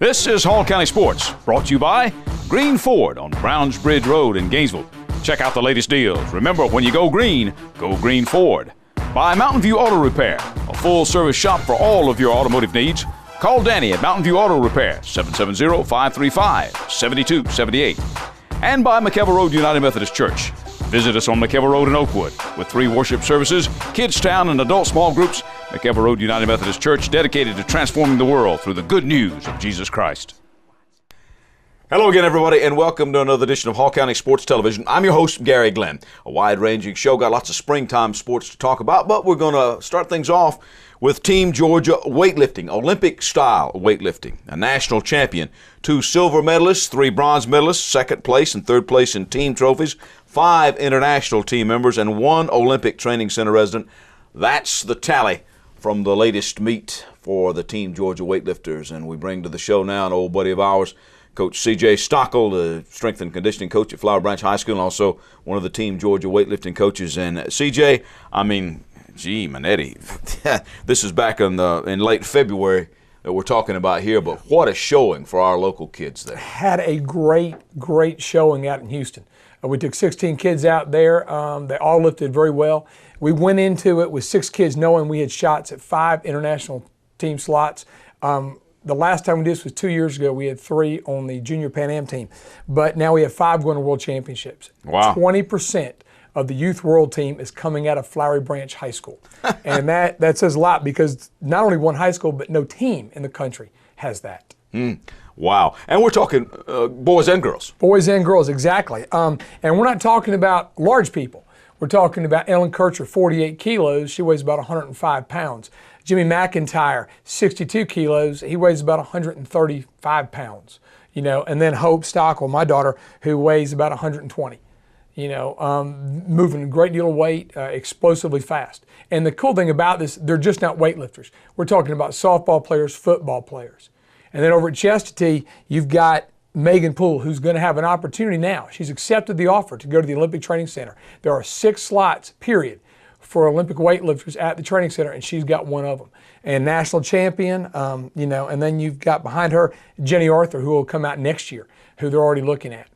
This is Hall County Sports, brought to you by Green Ford on Browns Bridge Road in Gainesville. Check out the latest deals. Remember, when you go Green Ford. By Mountain View Auto Repair, a full-service shop for all of your automotive needs. Call Danny at Mountain View Auto Repair, 770-535-7278. And by McKelvey Road United Methodist Church. Visit us on McKelvey Road in Oakwood with 3 worship services, Kids Town, and adult small groups. McKelvey Road United Methodist Church, dedicated to transforming the world through the good news of Jesus Christ. Hello again, everybody, and welcome to another edition of Hall County Sports Television. I'm your host, Gary Glenn. A wide-ranging show, got lots of springtime sports to talk about, but we're going to start things off with Team Georgia weightlifting, Olympic-style weightlifting, a national champion, 2 silver medalists, 3 bronze medalists, 2nd place and 3rd place in team trophies, 5 international team members, and 1 Olympic Training Center resident. That's the tally from the latest meet for the Team Georgia weightlifters, and we bring to the show now an old buddy of ours, Coach C.J. Stockel, the strength and conditioning coach at Flower Branch High School, and also one of the Team Georgia weightlifting coaches. And C.J., gee, Manetti, this is back in late February that we're talking about here, but what a showing for our local kids there. Had a great showing out in Houston. We took 16 kids out there. They all lifted very well. We went into it with 6 kids knowing we had shots at 5 international team slots. The last time we did this was 2 years ago. We had 3 on the Junior Pan Am team. But now we have 5 going to World Championships. Wow. 20% of the youth world team is coming out of Flowery Branch High School. And that says a lot, because not only one high school, but no team in the country has that. Wow. And we're talking boys and girls. Boys and girls, exactly. And we're not talking about large people. We're talking about Ellen Kircher, 48 kilos. She weighs about 105 pounds. Jimmy McIntyre, 62 kilos. He weighs about 135 pounds. And then Hope Stockel, my daughter, who weighs about 120. Moving a great deal of weight, explosively fast. And the cool thing about this, they're just not weightlifters. We're talking about softball players, football players. And then over at Chestatee, you've got Megan Poole, who's going to have an opportunity now. She's accepted the offer to go to the Olympic Training Center. There are 6 slots, period, for Olympic weightlifters at the training center, and she's got one of them. And national champion, and then you've got behind her Jenny Arthur, who will come out next year, who they're already looking at,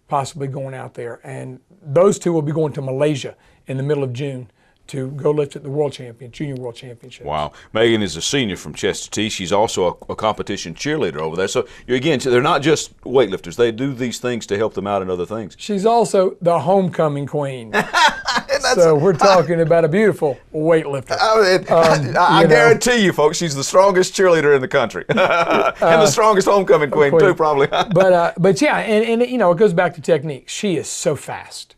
possibly going out there. And those 2 will be going to Malaysia in the middle of June to go lift at the Junior World Championships. Wow. Megan is a senior from Chestatee. She's also a competition cheerleader over there. So, again, they're not just weightlifters. They do these things to help them out in other things. She's also the homecoming queen. So we're talking about a beautiful weightlifter. I guarantee you, folks, she's the strongest cheerleader in the country. And the strongest homecoming queen, too, probably. but yeah, and it goes back to technique. She is so fast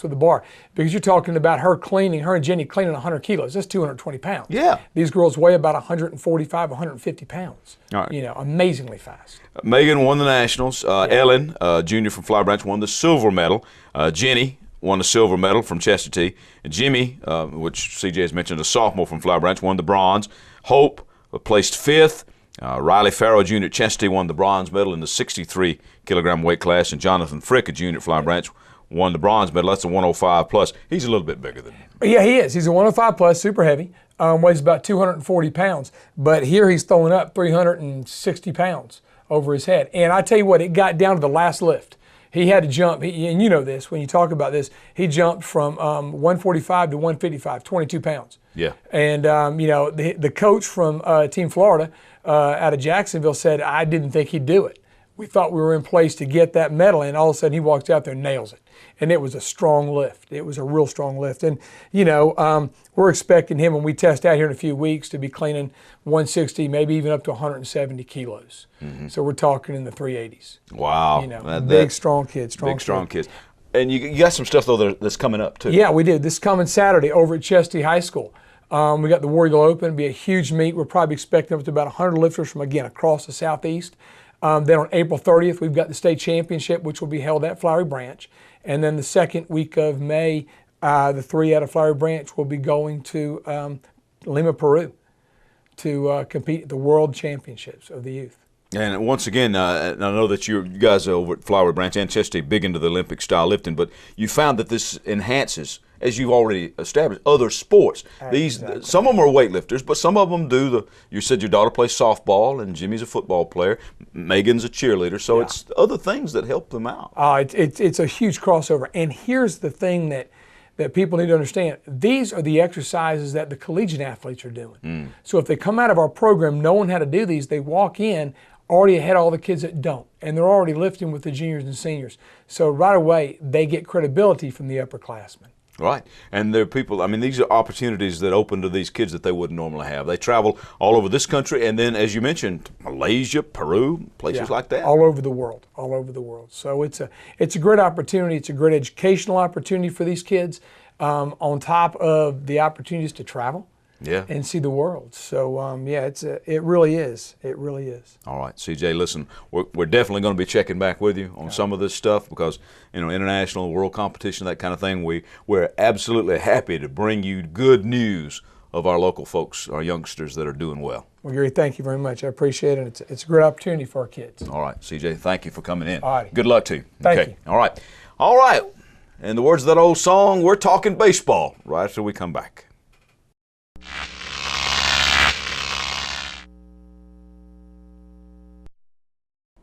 with the bar, because you're talking about her and Jenny cleaning 100 kilos. That's 220 pounds. Yeah. These girls weigh about 145, 150 pounds. All right. Amazingly fast. Megan won the Nationals. Ellen, junior from Flower Branch, won the silver medal. Jenny won the silver medal from Chestatee. And Jimmy, which CJ has mentioned, a sophomore from Flower Branch, won the bronze. Hope placed 5th. Riley Farrow, junior at Chestatee, won the bronze medal in the 63-kilogram weight class. And Jonathan Frick, a junior at Flower Branch, won the bronze medal. That's a 105 plus. He's a little bit bigger than him. Yeah, he is. He's a 105 plus, super heavy. Weighs about 240 pounds. But here he's throwing up 360 pounds over his head. And I tell you what, it got down to the last lift. He had to jump, and you know this, when you talk about this, he jumped from 145 to 155, 22 pounds. Yeah. And, the coach from Team Florida out of Jacksonville said, I didn't think he'd do it. We thought we were in place to get that medal, and all of a sudden he walks out there and nails it. And it was a strong lift. It was a real strong lift. And, we're expecting him, when we test out here in a few weeks, to be cleaning 160, maybe even up to 170 kilos. Mm-hmm. So we're talking in the 380s. Wow. Big, strong kids. Strong kids. And you got some stuff, though, that's coming up, too. Yeah, we did. This coming Saturday over at Chestatee High School. We got the War Eagle Open. It'll be a huge meet. We're probably expecting up to about 100 lifters from, again, across the Southeast. Then on April 30th, we've got the state championship, which will be held at Flowery Branch. And then the second week of May, the 3 out of Flowery Branch will be going to Lima, Peru, to compete at the World Championships of the youth. And once again, I know that you guys over at Flowery Branch and Chestatee big into the Olympic style lifting, but you found that this enhances as you've already established, other sports. Exactly. Some of them are weightlifters, but some of them do you said your daughter plays softball and Jimmy's a football player, Megan's a cheerleader, so it's other things that help them out. It's a huge crossover. And here's the thing that people need to understand. These are the exercises that the collegiate athletes are doing. So if they come out of our program knowing how to do these, they walk in already ahead of all the kids that don't. And they're already lifting with the juniors and seniors. So right away, they get credibility from the upperclassmen. Right. And there are people, I mean, these are opportunities that open to these kids that they wouldn't normally have. They travel all over this country and then, as you mentioned, Malaysia, Peru, places like that. All over the world, all over the world. So it's a great opportunity. It's a great educational opportunity for these kids on top of the opportunities to travel. And see the world. So it really is. It really is. All right, CJ, listen, we're definitely going to be checking back with you on some of this stuff because, international, world competition, that kind of thing. We're absolutely happy to bring you good news of our local folks, our youngsters that are doing well. Well, Gary, thank you very much. I appreciate it. It's a great opportunity for our kids. All right, CJ, thank you for coming in. All right. Good luck to you. Thank you. All right. All right. In the words of that old song, we're talking baseball right after we come back.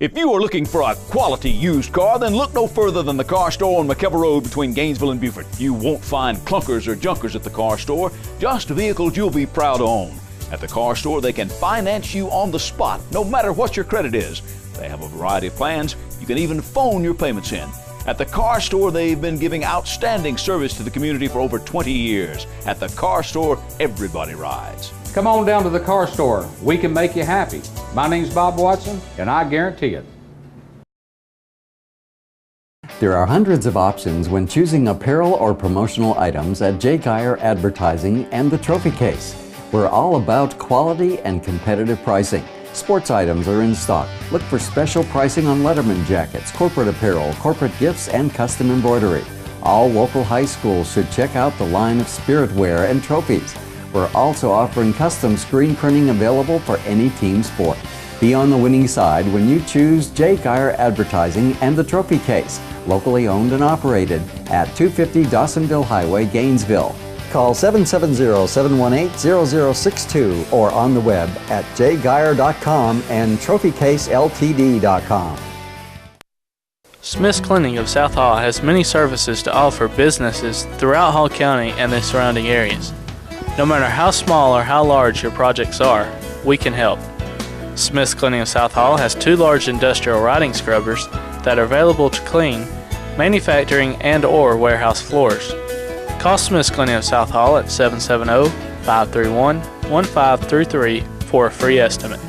If you are looking for a quality used car, then look no further than the car store on McKelvey Road between Gainesville and Beaufort. You won't find clunkers or junkers at the car store, just vehicles you'll be proud to own. At the car store, they can finance you on the spot, no matter what your credit is. They have a variety of plans. You can even phone your payments in. At the car store, they've been giving outstanding service to the community for over 20 years. At the car store, everybody rides. Come on down to the car store. We can make you happy. My name's Bob Watson, and I guarantee it. There are hundreds of options when choosing apparel or promotional items at J. Geyer Advertising and the Trophy Case. We're all about quality and competitive pricing. Sports items are in stock. Look for special pricing on Letterman jackets, corporate apparel, corporate gifts, and custom embroidery. All local high schools should check out the line of spirit wear and trophies. We're also offering custom screen printing available for any team sport. Be on the winning side when you choose J. Geyer Advertising and the Trophy Case, locally owned and operated at 250 Dawsonville Highway, Gainesville. Call 770-718-0062 or on the web at jgeyer.com and trophycaseltd.com. Smith's Cleaning of South Hall has many services to offer businesses throughout Hall County and the surrounding areas. No matter how small or how large your projects are, we can help. Smith's Cleaning of South Hall has 2 large industrial riding scrubbers that are available to clean manufacturing and/or warehouse floors. Call Smith's Cleaning of South Hall at 770-531-1533 for a free estimate.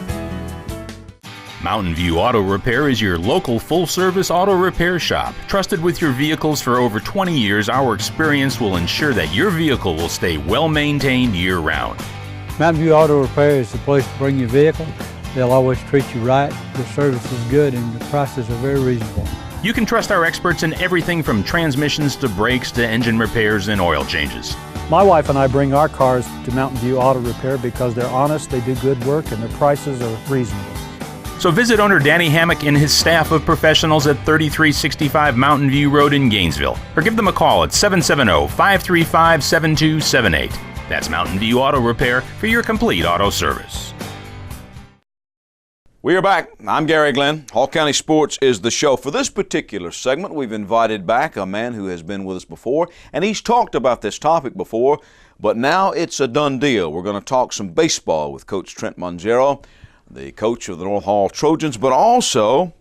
Mountain View Auto Repair is your local full-service auto repair shop. Trusted with your vehicles for over 20 years, our experience will ensure that your vehicle will stay well-maintained year-round. Mountain View Auto Repair is the place to bring your vehicle. They'll always treat you right. The service is good and the prices are very reasonable. You can trust our experts in everything from transmissions to brakes to engine repairs and oil changes. My wife and I bring our cars to Mountain View Auto Repair because they're honest, they do good work, and their prices are reasonable. So visit owner Danny Hammock and his staff of professionals at 3365 Mountain View Road in Gainesville, or give them a call at 770-535-7278. That's Mountain View Auto Repair for your complete auto service. We are back. I'm Gary Glenn. Hall County Sports is the show. For this particular segment, we've invited back a man who has been with us before, and he's talked about this topic before, but now it's a done deal. We're going to talk some baseball with Coach Trent Mongero, the coach of the North Hall Trojans, but also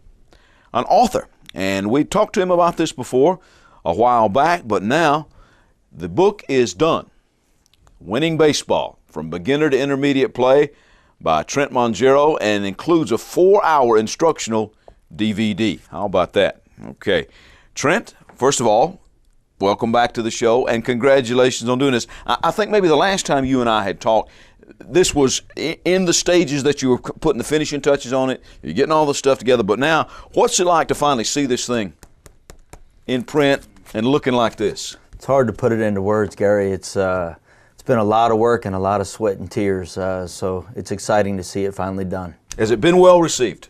an author. And we talked to him about this before a while back, but now the book is done. Winning Baseball, From Beginner to Intermediate Play, by Trent Mongero, and includes a 4-hour instructional DVD. How about that? Okay. Trent, first of all, welcome back to the show, and congratulations on doing this. I think maybe the last time you and I had talked, this was in the stages that you were putting the finishing touches on it. You're getting all the stuff together, but now, what's it like to finally see this thing in print and looking like this? It's hard to put it into words, Gary. It's been a lot of work and a lot of sweat and tears, so it's exciting to see it finally done. Has it been well received?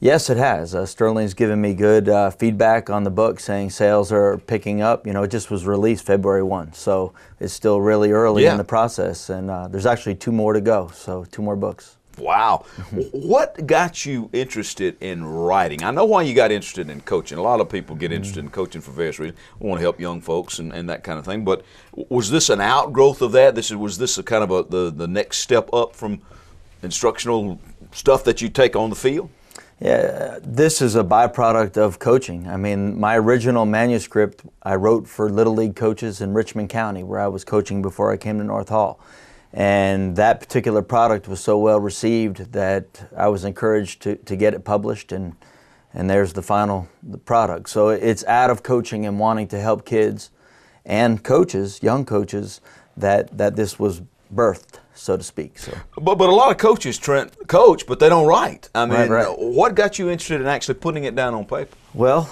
Yes, it has. Sterling's given me good feedback on the book, saying sales are picking up. You know, it just was released February 1, so it's still really early in the process, and there's actually 2 more to go, so 2 more books. Wow. What got you interested in writing? I know why you got interested in coaching. A lot of people get interested in coaching for various reasons. We want to help young folks and that kind of thing. But was this an outgrowth of that? Was this a kind of the next step up from instructional stuff that you take on the field? Yeah, this is a byproduct of coaching. I mean, my original manuscript I wrote for Little League coaches in Richmond County, where I was coaching before I came to North Hall. And that particular product was so well received that I was encouraged to get it published, and there's the final product. So it's out of coaching and wanting to help kids and coaches, young coaches, that this was birthed, so to speak. So, but a lot of coaches, Trent, coach, but they don't write. I mean, right. What got you interested in actually putting it down on paper? Well,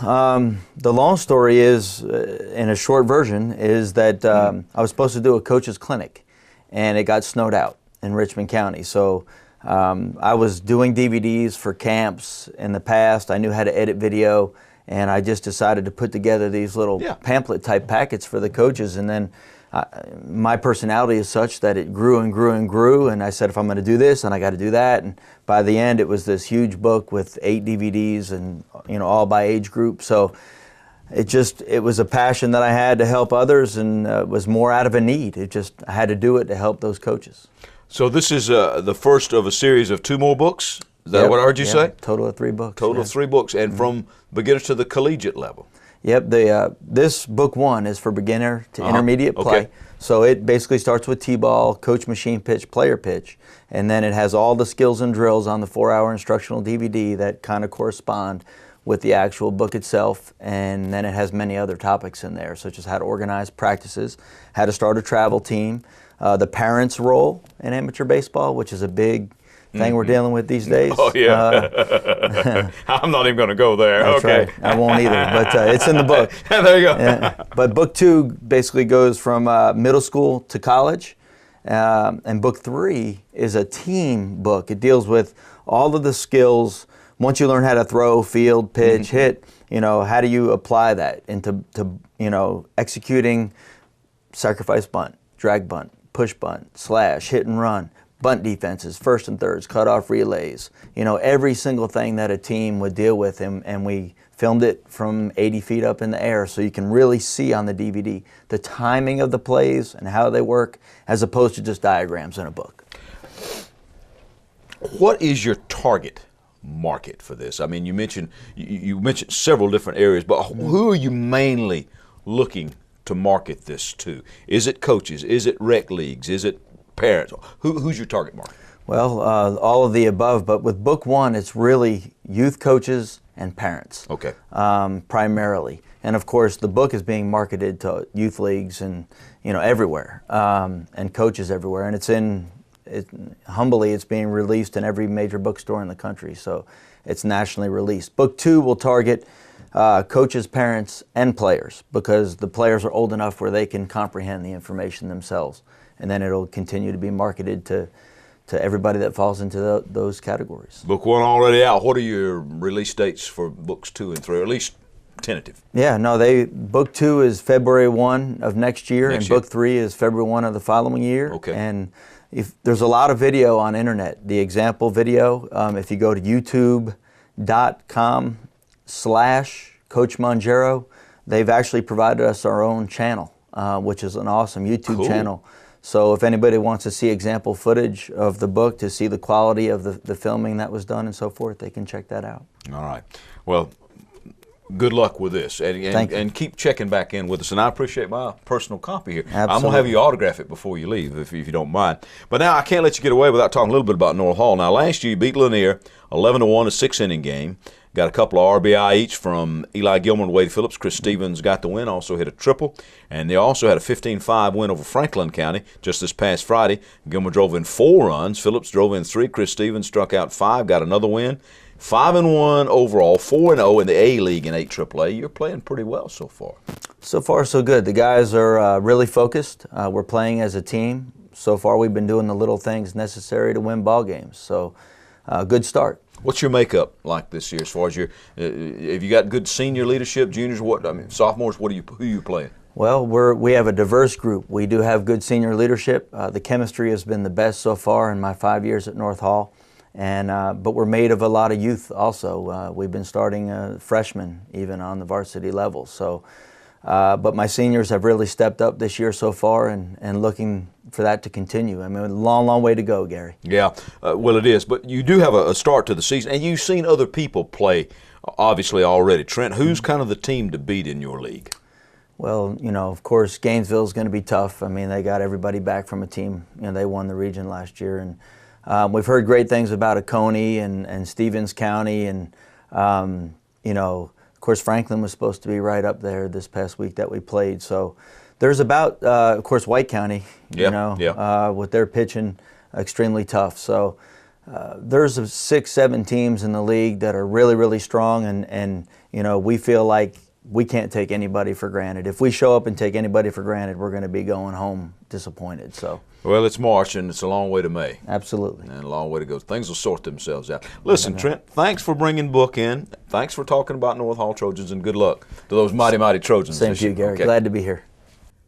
the long story is, in a short version, is that I was supposed to do a coach's clinic, and it got snowed out in Richmond County. So I was doing DVDs for camps in the past. I knew how to edit video, and I just decided to put together these little pamphlet type packets for the coaches. And then my personality is such that it grew and grew and grew, and I said, if I'm going to do this, then I got to do that. And by the end, it was this huge book with 8 DVDs, and all by age group. So it was a passion that I had to help others, and it was more out of a need. I had to do it to help those coaches. So this is the first of a series of 2 more books? Is that what I heard you say? Total of 3 books. Total of 3 books, and from beginners to the collegiate level. Yep, this book 1 is for beginner to intermediate play. So it basically starts with T-ball, coach machine pitch, player pitch, and then it has all the skills and drills on the 4-hour instructional DVD that kind of correspond with the actual book itself, and then it has many other topics in there, such as how to organize practices, how to start a travel team, the parents' role in amateur baseball, which is a big thing we're dealing with these days. Oh, yeah. I'm not even going to go there. That's right. I won't either, but it's in the book. There you go. But book 2 basically goes from middle school to college, and book 3 is a team book. It deals with all of the skills. Once you learn how to throw, field, pitch, hit, how do you apply that into executing sacrifice bunt, drag bunt, push bunt, slash, hit and run, bunt defenses, first and thirds, cutoff relays, every single thing that a team would deal with, and we filmed it from 80 feet up in the air, so you can really see on the DVD the timing of the plays and how they work, as opposed to just diagrams in a book. What is your target market for this? I mean, you mentioned several different areas, but who are you mainly looking to market this to? Is it coaches? Is it rec leagues? Is it parents? Who's your target market? Well, all of the above, but with book 1, it's really youth coaches and parents. Okay. Primarily. And of course, the book is being marketed to youth leagues and everywhere, and coaches everywhere, and humbly, it's being released in every major bookstore in the country, so it's nationally released. Book 2 will target coaches, parents, and players, because the players are old enough where they can comprehend the information themselves, and then it'll continue to be marketed to everybody that falls into those categories. Book 1 already out. What are your release dates for books 2 and 3, or at least tentative? Yeah, no, book 2 is February 1 of next year, and book 3 is February 1 of the following year. Okay. And there's a lot of video on internet. The example video, if you go to youtube.com/Coach Mongero, they've actually provided us our own channel, which is an awesome YouTube channel. So if anybody wants to see example footage of the book, to see the quality of the filming that was done and so forth, they can check that out. All right. Well, good luck with this, and keep checking back in with us. And I appreciate my personal copy here. Absolutely. I'm going to have you autograph it before you leave, if you don't mind. But now I can't let you get away without talking a little bit about North Hall. Now, last year you beat Lanier 11-1, a 6-inning game. Got a couple of RBI each from Eli Gilmer and Wade Phillips. Chris Stevens got the win, also hit a triple. And they also had a 15-5 win over Franklin County just this past Friday. Gilmer drove in 4 runs. Phillips drove in 3. Chris Stevens struck out 5, got another win. 5-1 overall, 4-0 in the A-League in 8 AAA. You're playing pretty well so far. So far, so good. The guys are really focused. We're playing as a team. So far, we've been doing the little things necessary to win ball games. So, good start. What's your makeup like this year as far as your, have you got good senior leadership, juniors, sophomores, who are you playing? Well, we have a diverse group. We do have good senior leadership. The chemistry has been the best so far in my 5 years at North Hall. But we're made of a lot of youth also. We've been starting freshmen even on the varsity level. So, but my seniors have really stepped up this year so far, and looking for that to continue. I mean, a long, long way to go, Gary. Yeah, well it is. But you do have a start to the season, and you've seen other people play, obviously, already. Trent, who's kind of the team to beat in your league? Well, of course, Gainesville's going to be tough. I mean, they got everybody back from a team. They won the region last year, and we've heard great things about Oconee and Stevens County, and of course, Franklin was supposed to be right up there this past week that we played. So there's about, of course, White County, with their pitching, extremely tough. So there's 6-7 teams in the league that are really, really strong, and we feel like we can't take anybody for granted. If we show up and take anybody for granted, we're going to be going home disappointed. So. Well, it's March, and it's a long way to May. Absolutely. And a long way to go. Things will sort themselves out. Listen, Trent, thanks for bringing Book in. Thanks for talking about North Hall Trojans, and good luck to those mighty, mighty Trojans. Same to you, Gary. Okay. Glad to be here.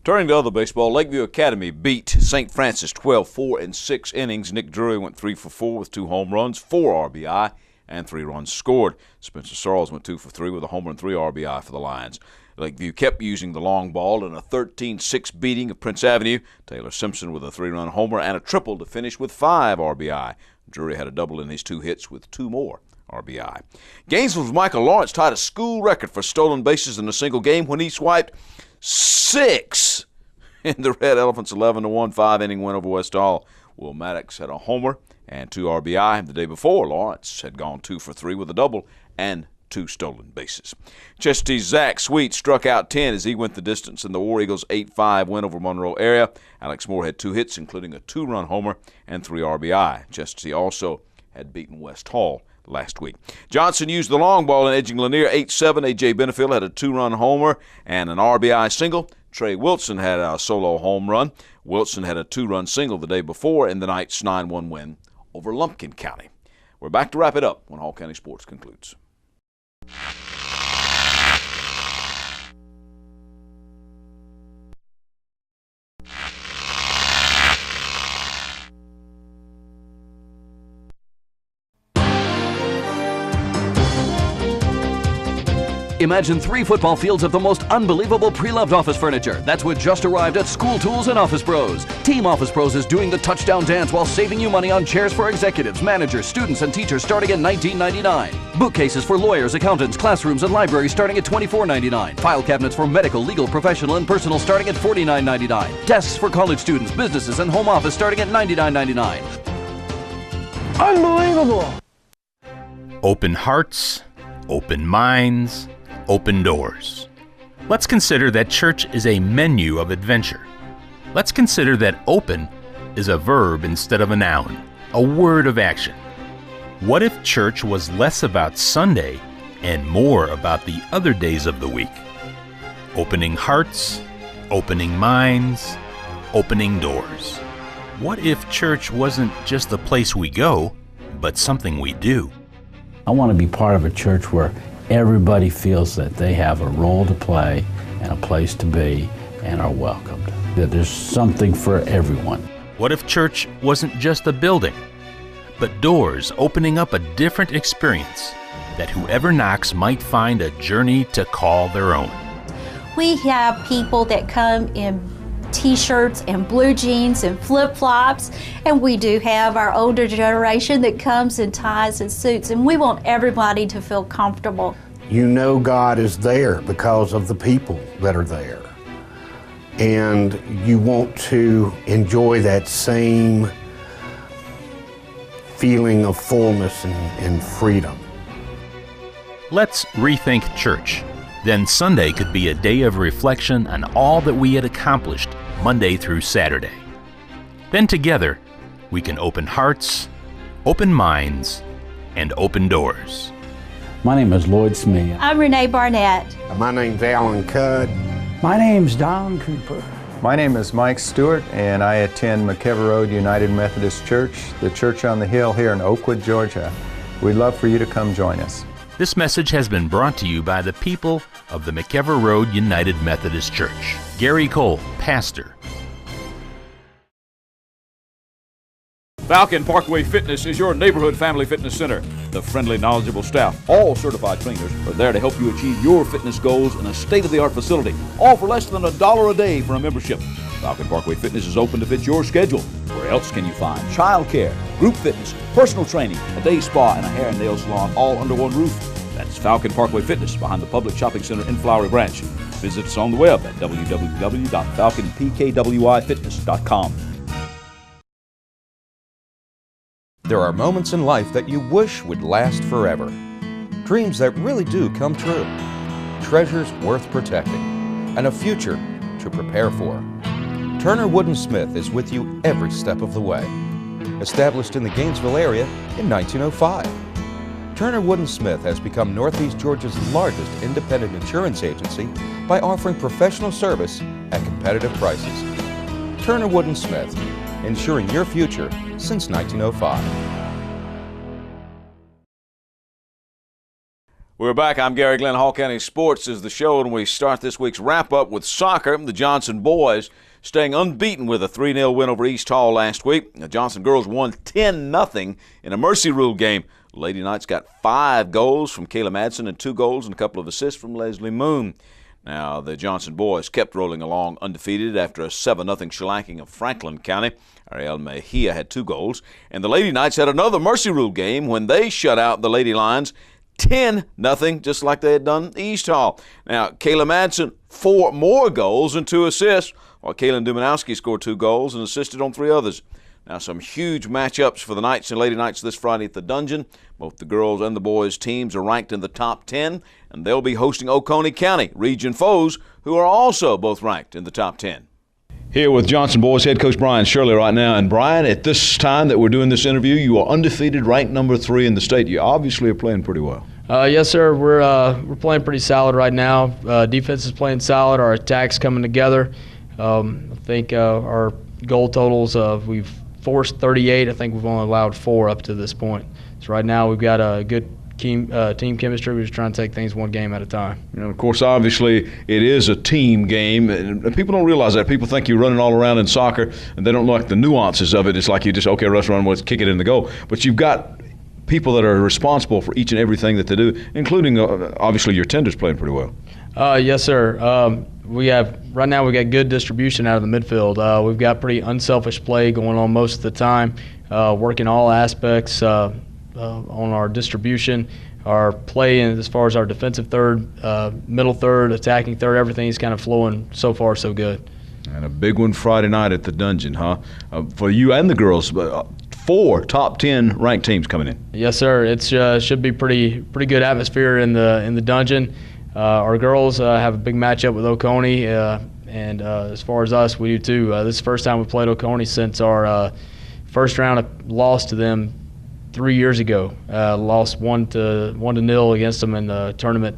Turning to other baseball, Lakeview Academy beat St. Francis 12-4 in 6 innings. Nick Drury went 3 for 4 with 2 home runs, 4 RBI, and 3 runs scored. Spencer Sarles went 2 for 3 with a homer and 3 RBI for the Lions. Lakeview kept using the long ball in a 13-6 beating of Prince Avenue. Taylor Simpson with a 3-run homer and a triple to finish with 5 RBI. Drury had a double in his 2 hits with 2 more RBI. Gainesville's Michael Lawrence tied a school record for stolen bases in a single game when he swiped 6 in the Red Elephants' 11-1 5-inning win over West Hall. Will Maddox had a homer and 2 RBI. The day before, Lawrence had gone 2 for 3 with a double and 2 stolen bases. Chesapeake's Zach Sweet struck out 10 as he went the distance in the War Eagles' 8-5 win over Monroe area. Alex Moore had 2 hits, including a 2-run homer and 3 RBI. Chesapeake also had beaten West Hall last week. Johnson used the long ball in edging Lanier 8-7. A.J. Benefield had a 2-run homer and an RBI single. Trey Wilson had a solo home run. Wilson had a 2-run single the day before in the night's 9-1 win over Lumpkin County. We're back to wrap it up when Hall County Sports concludes. Imagine 3 football fields of the most unbelievable pre-loved office furniture. That's what just arrived at School Tools and Office Pros. Team Office Pros is doing the touchdown dance while saving you money on chairs for executives, managers, students, and teachers starting at $19.99. Bookcases for lawyers, accountants, classrooms, and libraries starting at $24.99. File cabinets for medical, legal, professional, and personal starting at $49.99. Desks for college students, businesses, and home office starting at $99.99. Unbelievable! Open hearts, open minds, open doors. Let's consider that church is a menu of adventure. Let's consider that open is a verb instead of a noun, a word of action. What if church was less about Sunday and more about the other days of the week? Opening hearts, opening minds, opening doors. What if church wasn't just a place we go, but something we do? I want to be part of a church where everybody feels that they have a role to play and a place to be and are welcomed, that there's something for everyone. What if church wasn't just a building, but doors opening up a different experience that whoever knocks might find a journey to call their own? We have people that come in t-shirts and blue jeans and flip-flops, and we do have our older generation that comes in ties and suits, and we want everybody to feel comfortable. You know God is there because of the people that are there, and you want to enjoy that same feeling of fullness and freedom. Let's rethink church. Then Sunday could be a day of reflection on all that we had accomplished Monday through Saturday. Then together, we can open hearts, open minds, and open doors. My name is Lloyd Smith. I'm Renee Barnett. My name's Alan Cudd. My name's Don Cooper. My name is Mike Stewart, and I attend McKever Road United Methodist Church, the church on the hill here in Oakwood, Georgia. We'd love for you to come join us. This message has been brought to you by the people of the McEver Road United Methodist Church. Gary Cole, pastor. Falcon Parkway Fitness is your neighborhood family fitness center. The friendly, knowledgeable staff, all certified trainers, are there to help you achieve your fitness goals in a state-of-the-art facility, all for less than $1 a day for a membership. Falcon Parkway Fitness is open to fit your schedule. Where else can you find child care, group fitness, personal training, a day spa, and a hair and nail salon all under one roof? That's Falcon Parkway Fitness behind the Public Shopping Center in Flowery Branch. Visit us on the web at www.falconpkwfitness.com. There are moments in life that you wish would last forever. Dreams that really do come true. Treasures worth protecting. And a future to prepare for. Turner Wood & Smith is with you every step of the way. Established in the Gainesville area in 1905. Turner Wood & Smith has become Northeast Georgia's largest independent insurance agency by offering professional service at competitive prices. Turner Wood & Smith, insuring your future since 1905. We're back. I'm Gary Glenn. Hall County Sports is the show, and we start this week's wrap-up with soccer. The Johnson boys staying unbeaten with a 3-0 win over East Hall last week. The Johnson girls won 10-0 in a Mercy Rule game. Lady Knights got 5 goals from Kayla Madsen and 2 goals and a couple of assists from Leslie Moon. Now, the Johnson boys kept rolling along undefeated after a 7-0 shellacking of Franklin County. Ariel Mejia had 2 goals. And the Lady Knights had another Mercy Rule game when they shut out the Lady Lions 10-0, just like they had done East Hall. Now, Kayla Madsen, 4 more goals and 2 assists, while Kaylin Dumanowski scored 2 goals and assisted on 3 others. Now, some huge matchups for the Knights and Lady Knights this Friday at the Dungeon. Both the girls and the boys teams are ranked in the top 10, and they'll be hosting Oconee County, region foes, who are also both ranked in the top 10. Here with Johnson boys head coach Brian Shirley right now. And Brian, at this time that we're doing this interview, you are undefeated, ranked number 3 in the state. You obviously are playing pretty well. Yes, sir. We're playing pretty solid right now. Defense is playing solid. Our attack's coming together. I think our goal totals, we've forced 38. I think we've only allowed 4 up to this point. So right now we've got a good team chemistry. We're just trying to take things one game at a time. And of course, obviously, it is a team game, and people don't realize that. People think you're running all around in soccer, and they don't know like the nuances of it. It's like you just, okay, rush, run, kick it in the goal. But you've got people that are responsible for each and everything that they do, including, obviously, your tenders playing pretty well. Yes, sir. Right now we got good distribution out of the midfield. We've got pretty unselfish play going on most of the time, working all aspects on our distribution, our play, and as far as our defensive third, middle third, attacking third, everything's kind of flowing so far so good. And a big one Friday night at the Dungeon, huh? For you and the girls, 4 top 10 ranked teams coming in. Yes, sir. It should be pretty good atmosphere in the Dungeon. Our girls have a big matchup with Oconee, and as far as us, we do too. This is the first time we played Oconee since our first round loss to them 3 years ago. Lost 1-0 against them in the tournament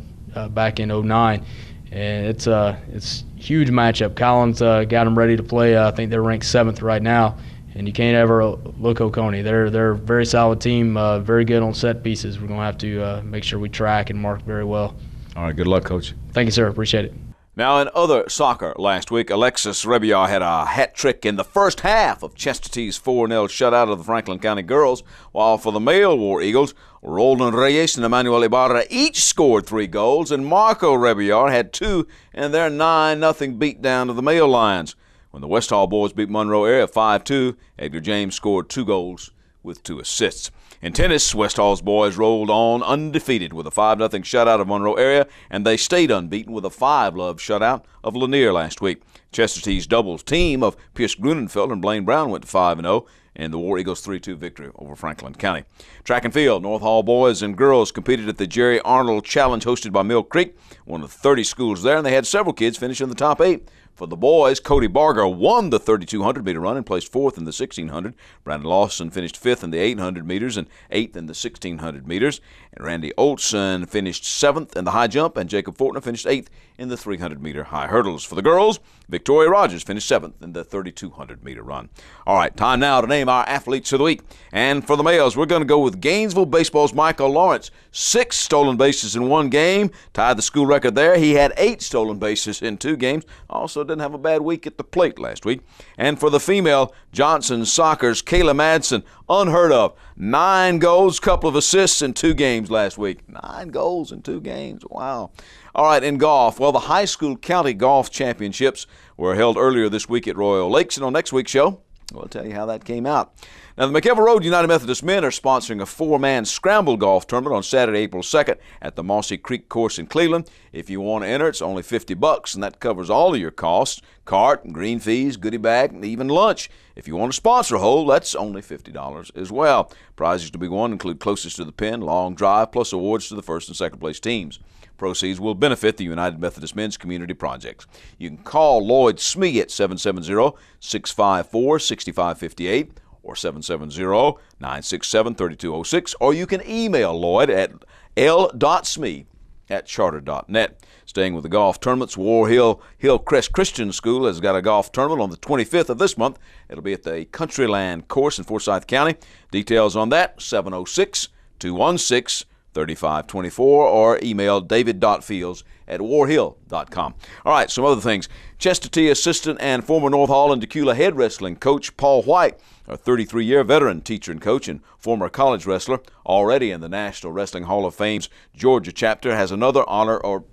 back in '09, and it's huge matchup. Collins got them ready to play. I think they're ranked 7th right now, and you can't ever look Oconee. They're a very solid team, very good on set pieces. We're gonna have to make sure we track and mark very well. All right, good luck, Coach. Thank you, sir. Appreciate it. Now, in other soccer last week, Alexis Rebiar had a hat trick in the first half of Chestatee 4-0 shutout of the Franklin County girls, while for the male War Eagles, Roldan Reyes and Emmanuel Ibarra each scored 3 goals, and Marco Rebiar had 2 in their 9-0 beatdown of the male Lions. When the West Hall boys beat Monroe area 5-2, Edgar James scored 2 goals with 2 assists. In tennis, West Hall's boys rolled on undefeated with a 5-0 shutout of Monroe area, and they stayed unbeaten with a 5-love shutout of Lanier last week. Chestatee's doubles team of Pierce Grunenfeld and Blaine Brown went to 5-0, and the War Eagles 3-2 victory over Franklin County. Track and field, North Hall boys and girls competed at the Jerry Arnold Challenge hosted by Mill Creek, one of the 30 schools there, and they had several kids finish in the top 8. For the boys, Cody Barger won the 3,200-meter run and placed 4th in the 1,600. Brandon Lawson finished 5th in the 800 meters and 8th in the 1,600 meters. And Randy Olson finished 7th in the high jump, and Jacob Fortner finished 8th in the 300-meter high hurdles. For the girls, Victoria Rogers finished 7th in the 3,200-meter run. All right, time now to name our athletes of the week. And for the males, we're going to go with Gainesville Baseball's Michael Lawrence. 6 stolen bases in one game, tied the school record there. He had 8 stolen bases in 2 games. Also didn't have a bad week at the plate last week. And for the female, Johnson Soccer's Kayla Madsen, unheard of. 9 goals, couple of assists in 2 games last week. 9 goals in 2 games. Wow. All right, in golf, well, the high school county golf championships were held earlier this week at Royal Lakes, and on next week's show, we'll tell you how that came out. Now, the McEver Road United Methodist men are sponsoring a 4-man scramble golf tournament on Saturday, April 2nd at the Mossy Creek course in Cleveland. If you want to enter, it's only $50, and that covers all of your costs, cart, green fees, goodie bag, and even lunch. If you want to sponsor a hole, that's only $50 as well. Prizes to be won include closest to the pin, long drive, plus awards to the first and second place teams. Proceeds will benefit the United Methodist Men's Community Projects. You can call Lloyd Smee at 770-654-6558 or 770-967-3206, or you can email Lloyd at l.smee@charter.net. Staying with the golf tournaments, War Hill Hillcrest Christian School has got a golf tournament on the 25th of this month. It'll be at the Countryland course in Forsyth County. Details on that, 706-216-3524, or email david.fields@warhill.com. All right, some other things. Chester T assistant and former North Hall and Decula head wrestling coach Paul White, a 33-year veteran teacher and coach and former college wrestler, already in the National Wrestling Hall of Fame's Georgia chapter, has another honor or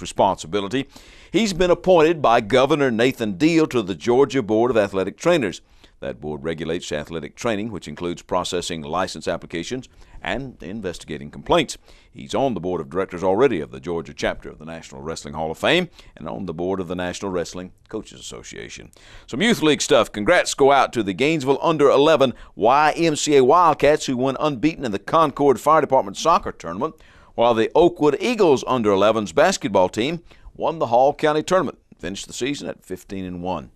responsibility. He's been appointed by Governor Nathan Deal to the Georgia Board of Athletic Trainers. That board regulates athletic training, which includes processing license applications and investigating complaints. He's on the board of directors already of the Georgia chapter of the National Wrestling Hall of Fame and on the board of the National Wrestling Coaches Association. Some youth league stuff. Congrats go out to the Gainesville Under-11 YMCA Wildcats, who won unbeaten in the Concord Fire Department soccer tournament, while the Oakwood Eagles Under-11's basketball team won the Hall County tournament, finished the season at 15-1.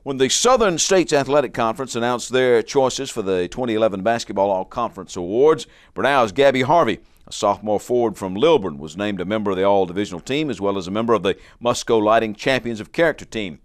When the Southern States Athletic Conference announced their choices for the 2011 Basketball All-Conference Awards, Brenau's Gabby Harvey, a sophomore forward from Lilburn, was named a member of the All-Divisional team as well as a member of the Musco Lighting Champions of Character team.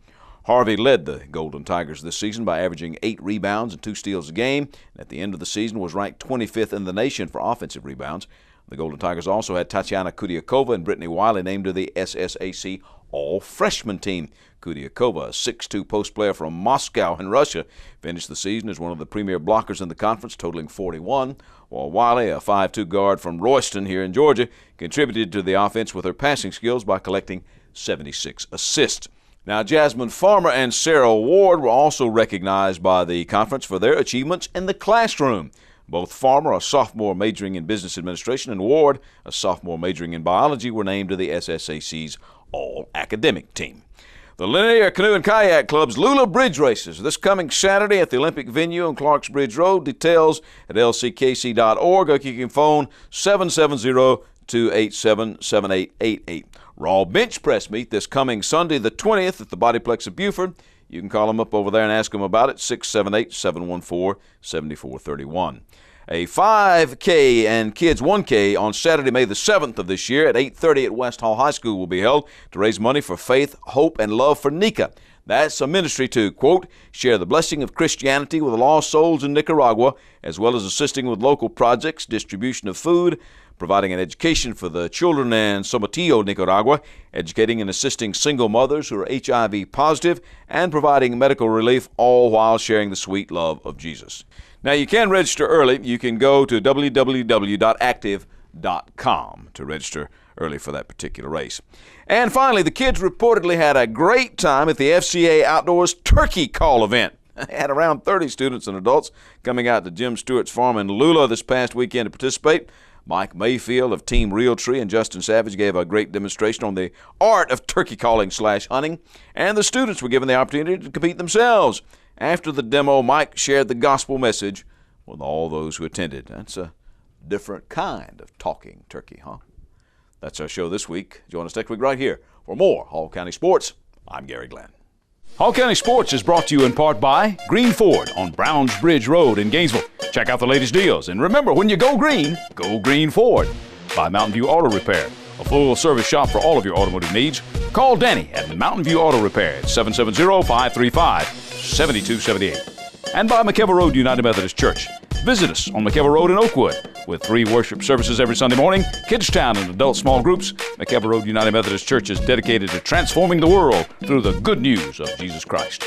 Harvey led the Golden Tigers this season by averaging 8 rebounds and 2 steals a game, and at the end of the season was ranked 25th in the nation for offensive rebounds. The Golden Tigers also had Tatiana Kudiakova and Brittany Wiley named to the SSAC All-Freshman team. Kudiakova, a 6'2" post player from Moscow in Russia, finished the season as one of the premier blockers in the conference, totaling 41, while Wiley, a 5'2" guard from Royston here in Georgia, contributed to the offense with her passing skills by collecting 76 assists. Now, Jasmine Farmer and Sarah Ward were also recognized by the conference for their achievements in the classroom. Both Farmer, a sophomore majoring in business administration, and Ward, a sophomore majoring in biology, were named to the SSAC's all-academic team. The Linear Canoe and Kayak Club's Lula Bridge Races this coming Saturday at the Olympic Venue on Clarks Bridge Road. Details at lckc.org, or you can phone 770-287-7888. Raw Bench Press Meet this coming Sunday the 20th at the Bodyplex of Buford. You can call them up over there and ask them about it, 678-714-7431. A 5K and Kids 1K on Saturday, May the 7th of this year at 8:30 at West Hall High School will be held to raise money for Faith, Hope, and Love for NICA. That's a ministry to, quote, share the blessing of Christianity with the lost souls in Nicaragua, as well as assisting with local projects, distribution of food, providing an education for the children in Somatillo, Nicaragua, educating and assisting single mothers who are HIV positive, and providing medical relief, all while sharing the sweet love of Jesus. Now, you can register early. You can go to www.active.com to register early for that particular race. And finally, the kids reportedly had a great time at the FCA Outdoors Turkey Call event. They had around 30 students and adults coming out to Jim Stewart's farm in Lula this past weekend to participate. Mike Mayfield of Team Realtree and Justin Savage gave a great demonstration on the art of turkey calling / hunting, and the students were given the opportunity to compete themselves. After the demo, Mike shared the gospel message with all those who attended. That's a different kind of talking turkey, huh? That's our show this week. Join us next week right here for more Hall County Sports. I'm Gary Glenn. Hall County Sports is brought to you in part by Green Ford on Browns Bridge Road in Gainesville. Check out the latest deals. And remember, when you go Green Ford. By Mountain View Auto Repair, a full-service shop for all of your automotive needs. Call Danny at Mountain View Auto Repair at 770-535-7278. And by McKelvey Road United Methodist Church. Visit us on McKelvey Road in Oakwood. With 3 worship services every Sunday morning, Kids Town and adult small groups, McKelvey Road United Methodist Church is dedicated to transforming the world through the good news of Jesus Christ.